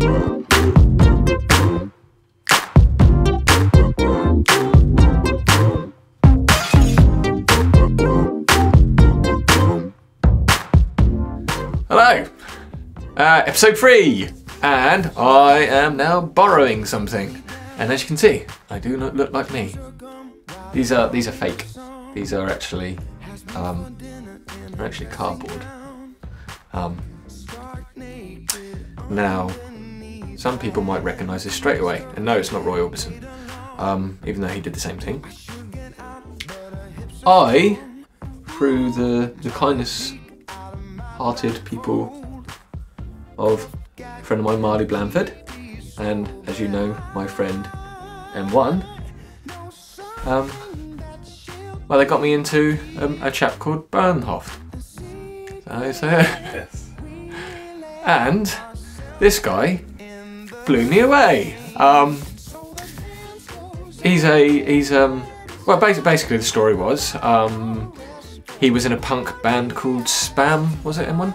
Hello, episode 3, and I am now borrowing something, and as you can see, I do not look like me. These are fake. These are actually cardboard. Now, some people might recognise this straight away, and no, it's not Roy Orbison, even though he did the same thing. I, through the kindness-hearted people of a friend of mine, Marley Blandford, and as you know, my friend M1, well, they got me into a chap called Bernhoft. Yes. And this guy blew me away. Well, basically the story was, he was in a punk band called Spam, was it M1?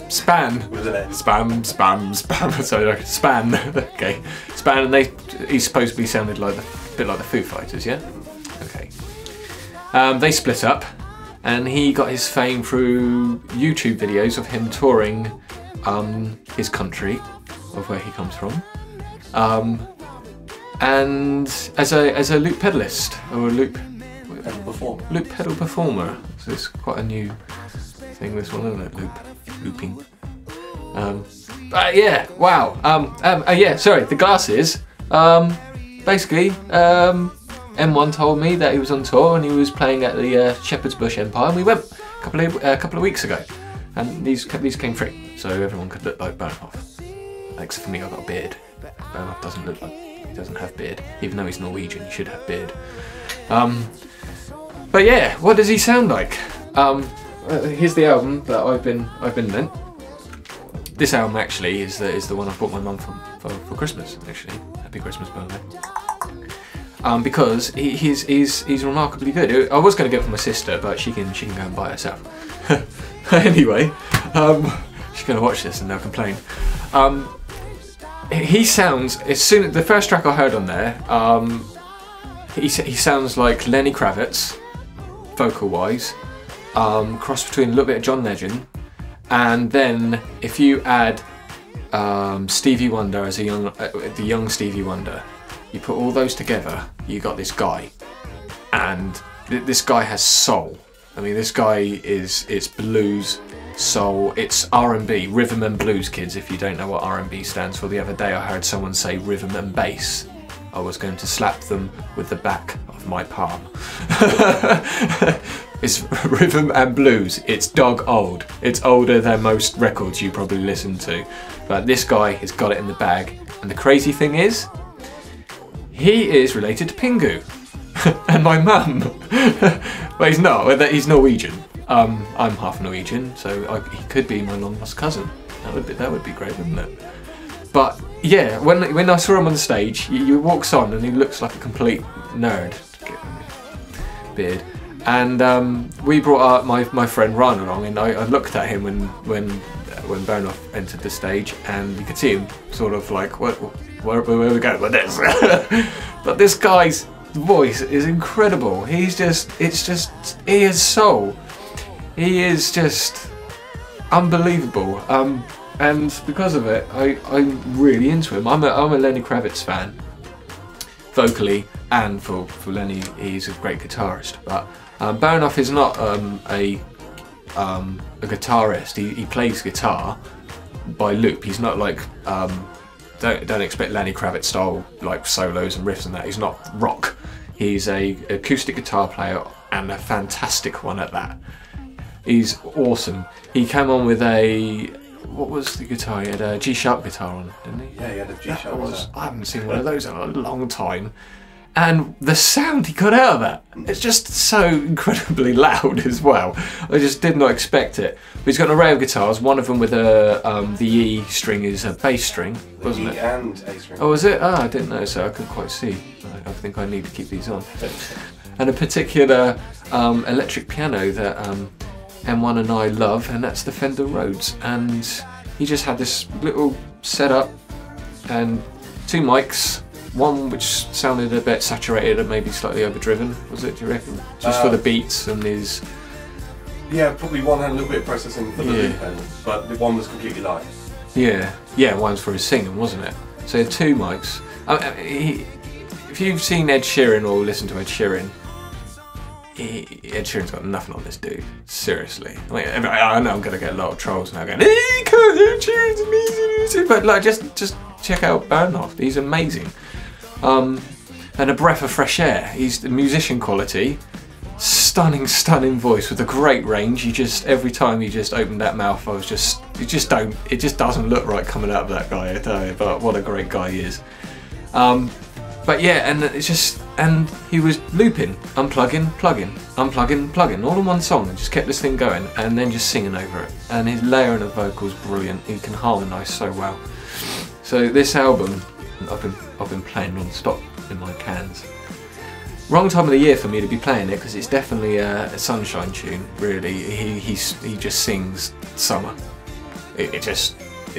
Span. Was it? Spam. Sorry, like Span. Okay, Span, and he supposedly sounded like a bit like the Foo Fighters, yeah? Okay. They split up, and he got his fame through YouTube videos of him touring his country, of where he comes from, and as a loop pedalist, or a loop pedal performer. So it's quite a new thing, this one, isn't it? Looping. But yeah, wow. Yeah, sorry, the glasses. Basically, M1 told me that he was on tour and he was playing at the Shepherd's Bush Empire, and we went a couple of weeks ago, and these came free, so everyone could look like Bernhoft. Except for me, I've got a beard. Bernhoft doesn't look like, he doesn't have beard, even though he's Norwegian. He should have beard. But yeah, what does he sound like? Here's the album that I've been lent. This album actually is the one I bought my mum for Christmas. Actually, happy Christmas, birthday. Because he's remarkably good. I was going to get it for my sister, but she can go and buy it herself. Anyway, she's going to watch this and they'll complain. He sounds, the first track I heard on there, he sounds like Lenny Kravitz, vocal-wise, cross between a little bit of John Legend, and then if you add Stevie Wonder as the young Stevie Wonder, you put all those together, you got this guy, and this guy has soul. I mean, this guy it's blues, soul, it's R&B, rhythm and blues, kids. If you don't know what R&B stands for, the other day I heard someone say rhythm and bass. I was going to slap them with the back of my palm. It's rhythm and blues. It's dog old. It's older than most records you probably listen to. But this guy has got it in the bag. And the crazy thing is, he is related to Pingu. And my mum. Well, he's not. He's Norwegian. I'm half Norwegian, so he could be my long lost cousin. That would be great, wouldn't it? But yeah, when I saw him on the stage, he walks on and he looks like a complete nerd. Beard. And we brought my friend Ron along, and I looked at him when Bernhoft entered the stage, and you could see him sort of like, where are we going with this? But this guy's voice is incredible. He is soul. He is just unbelievable. And because of it, I'm really into him. I'm a Lenny Kravitz fan, vocally, and for Lenny, he's a great guitarist. But Bernhoft is not a guitarist. He plays guitar by loop. He's not like don't expect Lenny Kravitz style like solos and riffs and that. He's not rock. He's a acoustic guitar player, and a fantastic one at that. He's awesome. He came on with what was the guitar? He had a G-sharp guitar on, didn't he? Yeah, he had a G-sharp guitar. I haven't seen one of those in a long time. And the sound he got out of that, it's just so incredibly loud as well. I just did not expect it. But he's got an array of guitars, one of them with the E string is a bass string, wasn't it? E and A string. Oh, was it? Ah, I didn't know, so I couldn't quite see. I think I need to keep these on. And a particular electric piano that M1 and I love, and that's the Fender Rhodes. And he just had this little setup and 2 mics. One which sounded a bit saturated and maybe slightly overdriven, was it, do you reckon? Just for the beats and his... Yeah, probably one had a little bit of processing for the loop end, but the one was completely live. Yeah, one's for his singing, wasn't it? So 2 mics. If you've seen Ed Sheeran or listened to Ed Sheeran, Ed Sheeran's got nothing on this dude. Seriously. I mean, I know I'm gonna get a lot of trolls now going, "Hey, Ed Sheeran's amazing," but like, just check out Bernhoft. He's amazing. And a breath of fresh air. He's the musician quality. Stunning voice with a great range. Every time he just opened that mouth, it just doesn't look right coming out of that guy, I tell you, but what a great guy he is. But yeah, and he was looping, unplugging, plugging, unplugging, plugging, all in one song, and just kept this thing going, and then just singing over it. And his layering of vocals, brilliant. He can harmonise so well. So this album, I've been playing non-stop in my cans. Wrong time of the year for me to be playing it, because it's definitely a sunshine tune. Really, he just sings summer.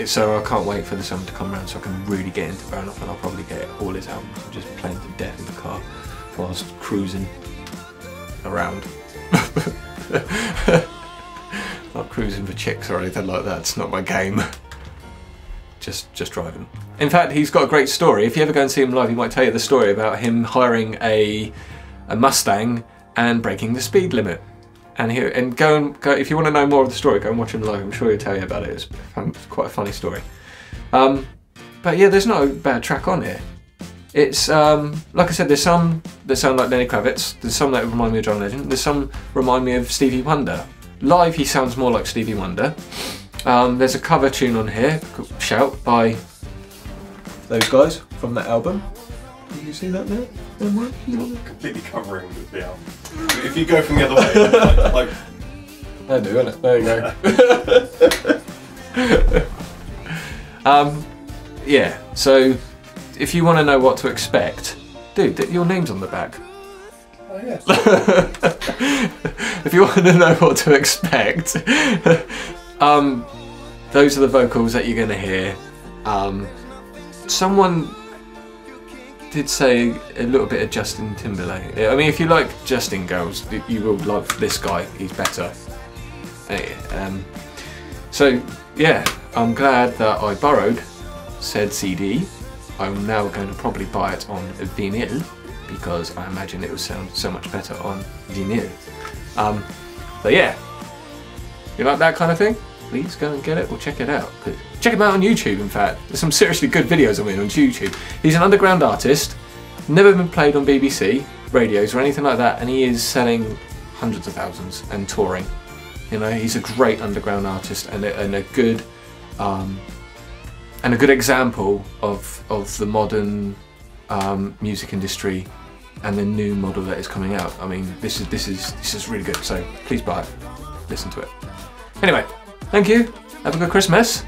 So I can't wait for the summer to come around so I can really get into Bernhoft, and I'll probably get all his albums and just playing to death in the car whilst cruising around. Not cruising for chicks or anything like that. It's not my game. Just driving. In fact, he's got a great story. If you ever go and see him live, he might tell you the story about him hiring a Mustang and breaking the speed limit. And go if you want to know more of the story, go and watch him live. I'm sure he'll tell you about it. It's quite a funny story. But yeah, there's no bad track on here. It's like I said, there's some that sound like Lenny Kravitz. There's some that remind me of John Legend. There's some remind me of Stevie Wonder. Live, he sounds more like Stevie Wonder. There's a cover tune on here, Shout, by those guys from that album. Can you see that there? Completely covering the album. If you go from the other way, like I do, innit? There you go. Yeah, so if you want to know what to expect, dude, your name's on the back. Oh yes. If you want to know what to expect, those are the vocals that you're going to hear. Someone did say a little bit of Justin Timberlake. I mean, if you like Justin girls, you will love this guy. He's better. So yeah, I'm glad that I borrowed said CD. I'm now going to probably buy it on vinyl because I imagine it would sound so much better on vinyl. But yeah, you like that kind of thing? Please go and get it or check it out. Check him out on YouTube, in fact. There's some seriously good videos of him on YouTube. He's an underground artist, never been played on BBC radios or anything like that, and he is selling hundreds of thousands and touring. You know, he's a great underground artist and a good example of the modern music industry and the new model that is coming out. I mean, this is really good. So please buy it, listen to it. Anyway. Thank you. Have a good Christmas.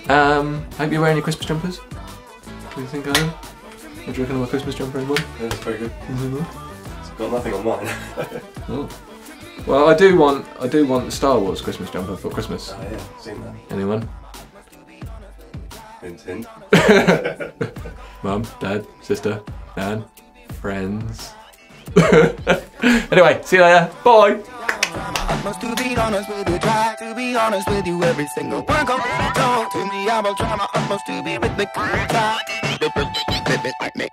Hope you're wearing your Christmas jumpers. What do you think, Aron? What do you reckon of my Christmas jumper anymore? Yeah, it's very good. It's got nothing on mine. Oh. Well, I do want the Star Wars Christmas jumper for Christmas. Oh yeah, seen that. Anyone? Hint, hint. Mum, Dad, sister, Nan, friends. Anyway, see you later. Bye. To be honest with you, try to be honest with you. Every single one come talk to me. I will try my utmost to be with the like me.